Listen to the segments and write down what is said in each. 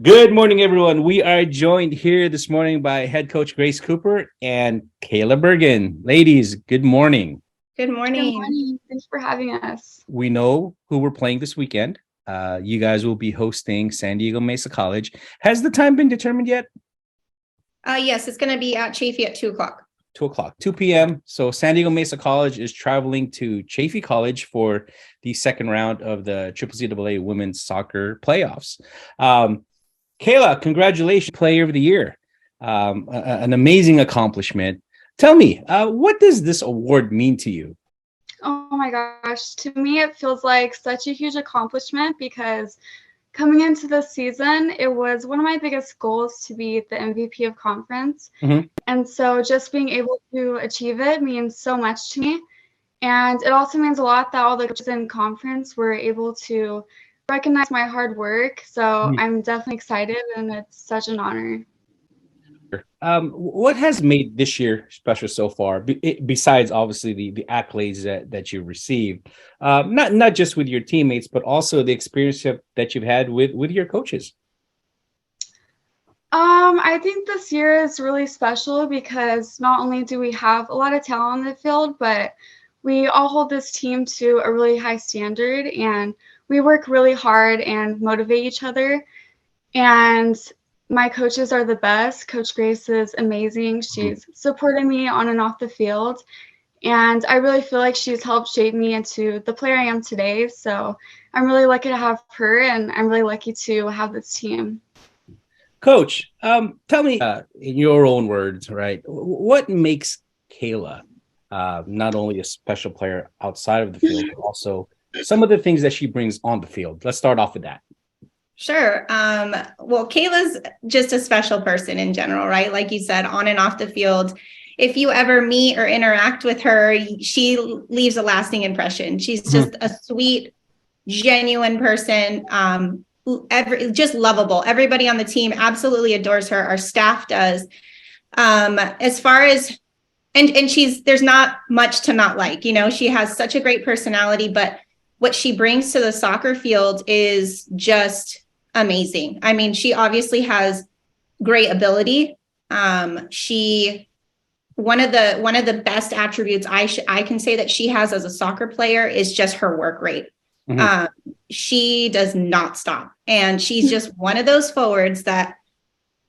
Good morning, everyone. We are joined here this morning by head coach Grace Cooper and Kayla Bergen. Ladies, good morning. Good Good morning. morning. Thanks for having us. We know who we're playing this weekend. You guys will be hosting San Diego Mesa College. Has the time been determined yet? Yes, it's going to be at Chaffey at 2:00. 2 o'clock, 2 p.m. So San Diego Mesa College is traveling to Chaffey College for the second round of the CCCAA Women's Soccer Playoffs. Kayla, congratulations, Player of the Year. An amazing accomplishment. Tell me, what does this award mean to you? Oh my gosh. To me, it feels like such a huge accomplishment because coming into this season, it was one of my biggest goals to be the MVP of conference. Mm-hmm. And so just being able to achieve it means so much to me. And it also means a lot that all the coaches in conference were able to recognize my hard work. So I'm definitely excited, and it's such an honor. What has made this year special so far, besides obviously the accolades that you received, not just with your teammates, but also the experience that you've had with your coaches? I think this year is really special because not only do we have a lot of talent on the field, but we all hold this team to a really high standard, and we work really hard and motivate each other. And my coaches are the best. Coach Grace is amazing. She's supported me on and off the field. And I really feel like she's helped shape me into the player I am today. So I'm really lucky to have her, and I'm really lucky to have this team. Coach, tell me in your own words, right? What makes Kayla not only a special player outside of the field, but also some of the things that she brings on the field? Let's start off with that. Sure. Well, Kayla's just a special person in general, right? Like you said, on and off the field. If you ever meet or interact with her, she leaves a lasting impression. She's just a sweet, genuine person. Just lovable. Everybody on the team absolutely adores her. Our staff does. As far as and there's not much to not like. She has such a great personality, but what she brings to the soccer field is just amazing. I mean, she obviously has great ability. She one of the best attributes I can say that she has as a soccer player is just her work rate. She does not stop, and she's just one of those forwards that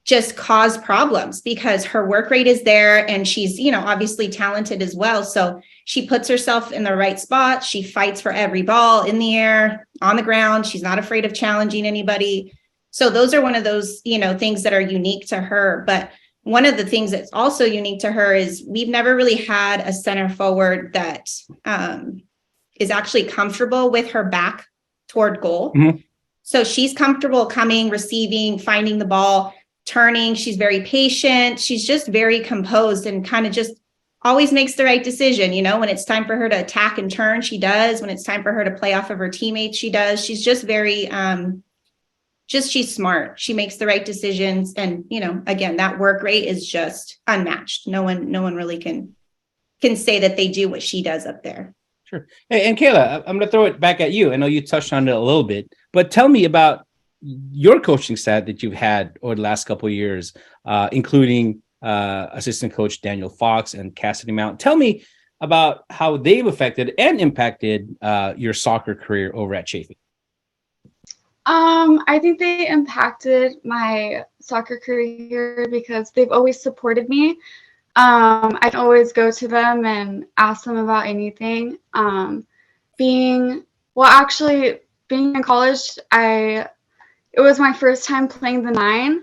just cause problems because her work rate is there, and she's obviously talented as well. So she puts herself in the right spot. She fights for every ball in the air, on the ground. She's not afraid of challenging anybody. So those are one of those things that are unique to her. But one of the things that's also unique to her is we've never really had a center forward that is actually comfortable with her back toward goal. So she's comfortable coming, receiving, finding the ball, turning. She's very patient. She's just very composed and kind of just always makes the right decision. When it's time for her to attack and turn, she does. When it's time for her to play off of her teammates, she does. She's just very, she's smart. She makes the right decisions. And, again, that work rate is just unmatched. No one really can say that they do what she does up there. Sure. Hey, and Kayla, I'm going to throw it back at you. I know you touched on it a little bit, but tell me about your coaching staff that you've had over the last couple of years, including assistant coach Daniel Fox and Cassidy Mount. Tell me about how they've affected and impacted your soccer career over at Chaffey. I think they impacted my soccer career because they've always supported me. I can always go to them and ask them about anything. Being in college, it was my first time playing the 9.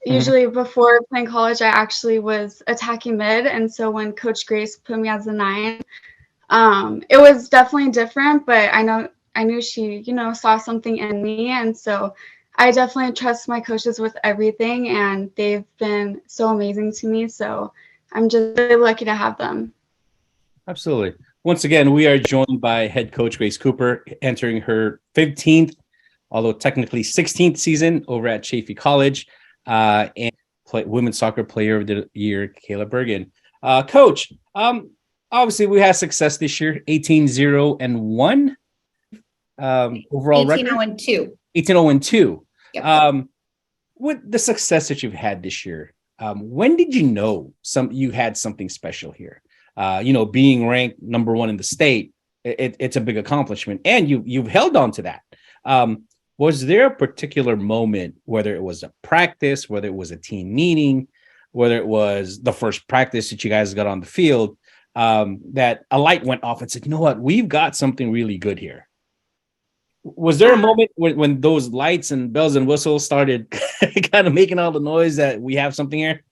Usually before playing college, I actually was attacking mid. And so when Coach Grace put me as a 9, it was definitely different, but I knew she, saw something in me. And so I definitely trust my coaches with everything, and they've been so amazing to me. So I'm just really lucky to have them. Absolutely. Once again, we are joined by head coach Grace Cooper, entering her 15th, although technically 16th season over at Chaffey College, and Women's Soccer Player of the Year, Kayla Bergen. Coach, obviously we had success this year, 18-0-1 overall 18-0-2. 18-0-2. Yep. with the success that you've had this year, when did you know you had something special here? Being ranked number one in the state, it's a big accomplishment, and you've held on to that. Was there a particular moment, whether it was a practice, whether it was a team meeting, whether it was the first practice that you guys got on the field, that a light went off and said, you know what, we've got something really good here? Was there a moment when those lights and bells and whistles started kind of making all the noise that we have something here?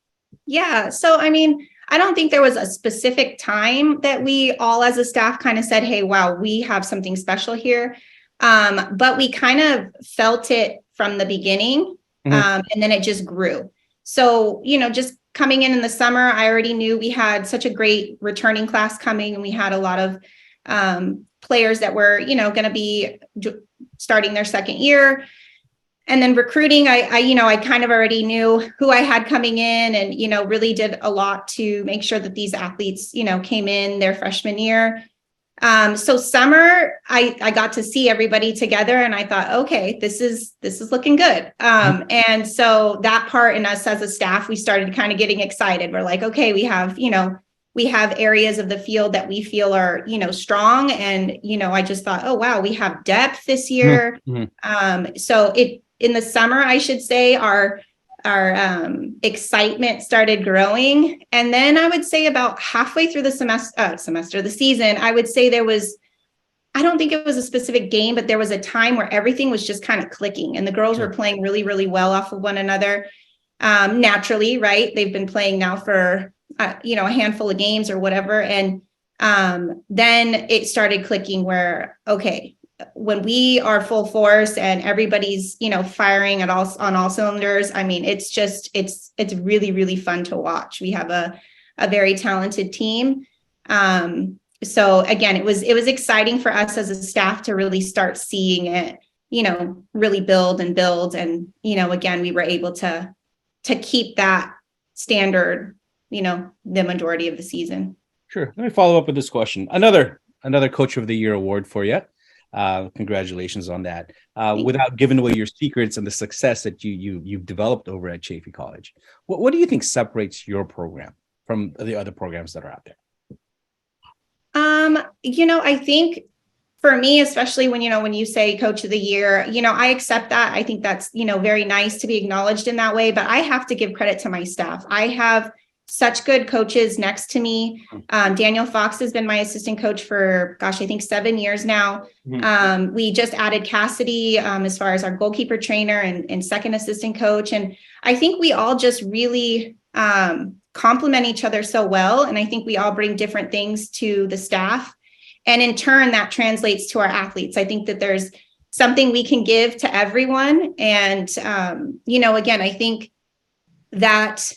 Yeah. So, I mean, I don't think there was a specific time that we all as a staff kind of said, hey, wow, we have something special here. But we kind of felt it from the beginning, and then it just grew. So, just coming in the summer, I already knew we had such a great returning class coming, and we had a lot of players that were, going to be starting their second year. And then recruiting, I kind of already knew who I had coming in, and, really did a lot to make sure that these athletes, came in their freshman year. So summer, I got to see everybody together, and I thought, okay, this is looking good. And so that part in us as a staff, we started kind of getting excited. We're like, okay, we have areas of the field that we feel are, strong. And, I just thought, oh, wow, we have depth this year. So in the summer, I should say, our excitement started growing. And then I would say about halfway through the season, I would say I don't think it was a specific game, but there was a time where everything was just kind of clicking, and the girls were playing really, really well off of one another. Naturally, right? They've been playing now for, a handful of games or whatever. And then it started clicking where, okay, when we are full force and everybody's, firing on all cylinders, I mean, it's really, really fun to watch. We have a very talented team. So again, it was exciting for us as a staff to really start seeing it, really build. And, again, we were able to keep that standard, the majority of the season. Sure. Let me follow up with this question. Another Coach of the Year award for you. Congratulations on that. Without giving away your secrets and the success that you've developed over at Chaffey College, what do you think separates your program from the other programs that are out there? I think for me, especially when you say Coach of the Year, I accept that. I think that's, very nice to be acknowledged in that way, but I have to give credit to my staff. I have such good coaches next to me. Daniel Fox has been my assistant coach for, I think 7 years now. We just added Cassidy as far as our goalkeeper trainer and second assistant coach. And I think we all just really complement each other so well. And I think we all bring different things to the staff. And in turn, that translates to our athletes. I think that there's something we can give to everyone. And, again, I think that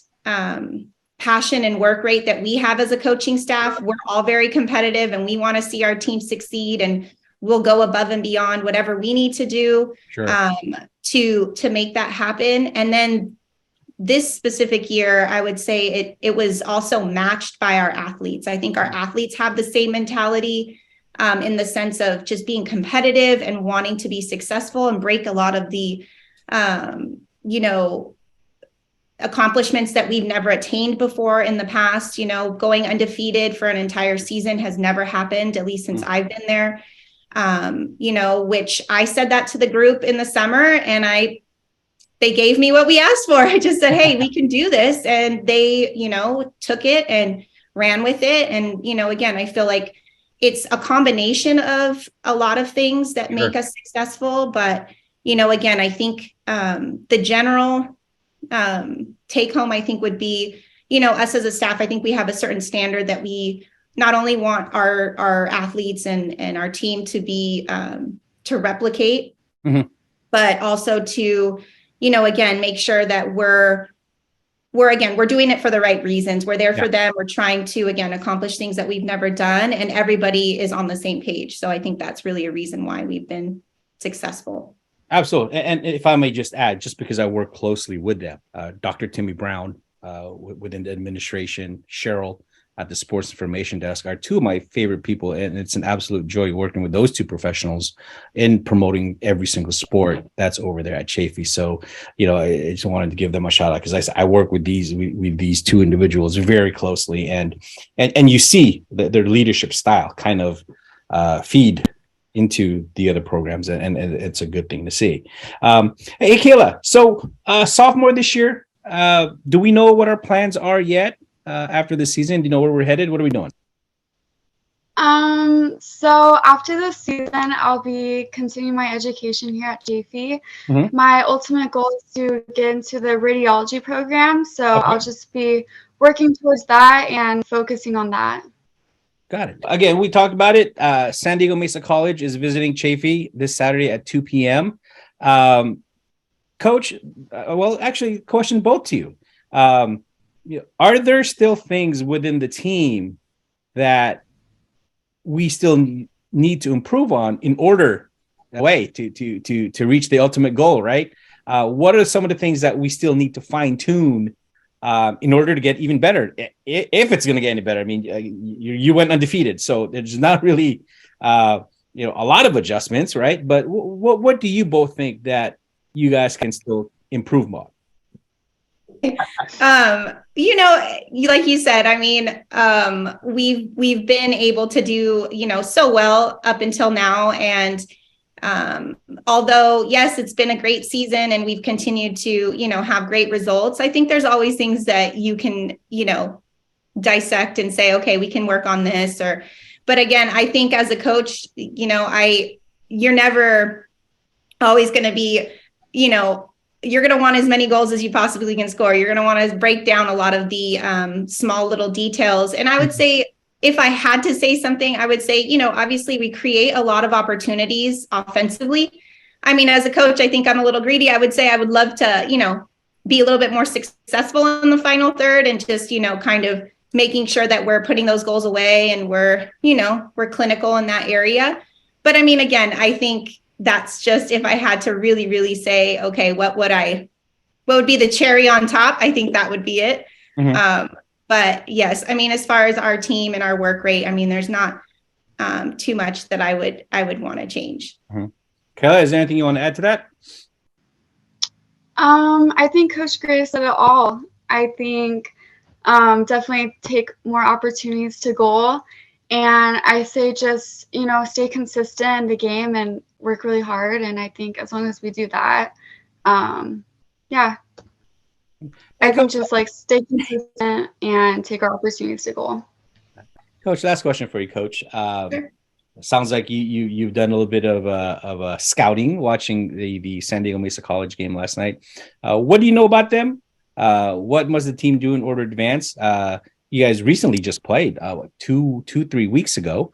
passion and work rate that we have as a coaching staff, we're all very competitive, and we want to see our team succeed, and we'll go above and beyond whatever we need to do to make that happen. And then this specific year, I would say it was also matched by our athletes. I think our athletes have the same mentality in the sense of just being competitive and wanting to be successful and break a lot of the, accomplishments that we've never attained before in the past. Going undefeated for an entire season has never happened, at least since I've been there. Which I said that to the group in the summer, and they gave me what we asked for. I just said, hey, we can do this. And they, took it and ran with it. And, again, I feel like it's a combination of a lot of things that make us successful. But, again, I think the general take home, I think, would be, us as a staff. I think we have a certain standard that we not only want our athletes and our team to be to replicate, but also to, again, make sure that we're doing it for the right reasons. We're there for them. We're trying to, again, accomplish things that we've never done, and everybody is on the same page. So I think that's really a reason why we've been successful. Absolutely. And if I may just add, just because I work closely with them, Dr. Timmy Brown within the administration, Cheryl at the sports information desk are two of my favorite people. And it's an absolute joy working with those two professionals in promoting every single sport that's over there at Chaffey. So, I just wanted to give them a shout out because I work with these two individuals very closely, and you see their leadership style kind of feed into the other programs, and it's a good thing to see. Hey, Kayla, so sophomore this year, do we know what our plans are yet after the season? Do you know where we're headed? What are we doing? So after this season, I'll be continuing my education here at Chaffey. Mm-hmm. My ultimate goal is to get into the radiology program, so Okay. I'll just be working towards that and focusing on that. Got it. Again, we talked about it. San Diego Mesa College is visiting Chaffey this Saturday at 2 p.m. Coach, well, actually, question both to you. Are there still things within the team that we still need to improve on in order to reach the ultimate goal, right? What are some of the things that we still need to fine tune in order to get even better, if it's going to get any better? I mean, you went undefeated, so there's not really a lot of adjustments, right? But what do you both think that you guys can still improve on? Like you said, I mean, we've been able to do, so well up until now. And although, yes, it's been a great season and we've continued to, have great results, I think there's always things that you can, dissect and say, okay, we can work on this. But again, I think as a coach, you're never always going to be, you're going to want as many goals as you possibly can score. You're going to want to break down a lot of the small little details. And I would say, if I had to say something, I would say, obviously we create a lot of opportunities offensively. I mean, as a coach, I think I'm a little greedy. I would say I would love to, be a little bit more successful in the final third and just, kind of making sure that we're putting those goals away and we're clinical in that area. But I mean, again, I think that's just, if I had to really, really say, okay, what would be the cherry on top? I think that would be it. Mm-hmm. But yes, I mean, as far as our team and our work rate, I mean, there's not too much that I would want to change. Mm-hmm. Kayla, is there anything you want to add to that? I think Coach Gray said it all. I think definitely take more opportunities to goal. And I say just, stay consistent in the game and work really hard. And I think as long as we do that, I think just stay consistent and take our opportunities to goal. Coach, last question for you, Coach. Sure. Sounds like you've done a little bit of scouting, watching the San Diego Mesa College game last night. What do you know about them? What must the team do in order to advance? You guys recently just played 3 weeks ago.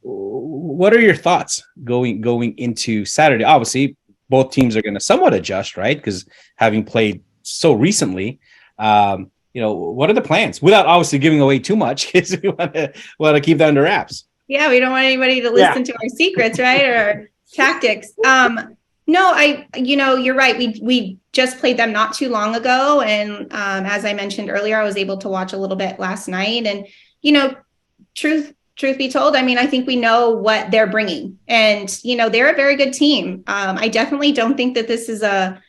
What are your thoughts going into Saturday? Obviously, both teams are going to somewhat adjust, right? Because having played so recently, what are the plans? Without obviously giving away too much, because we want to keep that under wraps. Yeah, we don't want anybody to listen to our secrets, right? Or our tactics. No, you're right. We just played them not too long ago. And as I mentioned earlier, I was able to watch a little bit last night. And, truth be told, I mean, I think we know what they're bringing. And, they're a very good team. I definitely don't think that this is a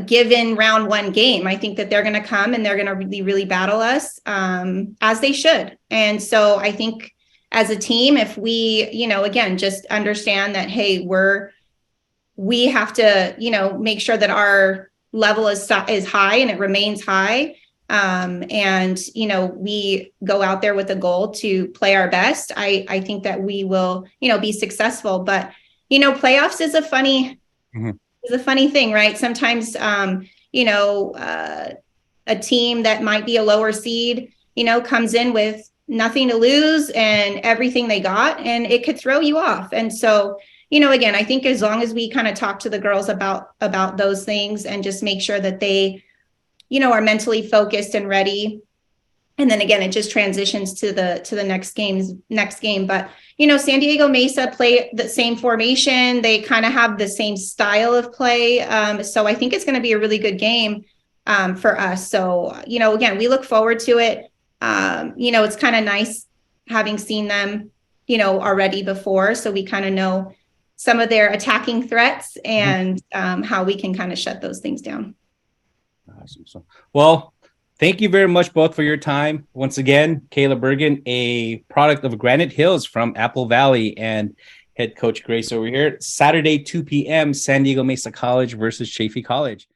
given round one game. I think that they're going to come and they're going to really, really battle us as they should. And so I think as a team, if we, again, just understand that, hey, we have to, make sure that our level is high and it remains high. And, we go out there with a goal to play our best. I think that we will, be successful, but, playoffs is a funny, is a funny thing, right? Sometimes, a team that might be a lower seed, comes in with nothing to lose and everything they got, and it could throw you off. And so, again, I think as long as we kind of talk to the girls about those things and just make sure that they, are mentally focused and ready. And then again, it just transitions to the next game. But, San Diego Mesa play the same formation. They kind of have the same style of play. So I think it's going to be a really good game. for us. So, again, we look forward to it. It's kind of nice having seen them, already before. So we kind of know some of their attacking threats and how we can kind of shut those things down. Awesome. So, well, thank you very much both for your time. Once again, Kayla Bergen, a product of Granite Hills from Apple Valley, and head coach Grace over here. Saturday, 2 p.m., San Diego Mesa College versus Chaffey College.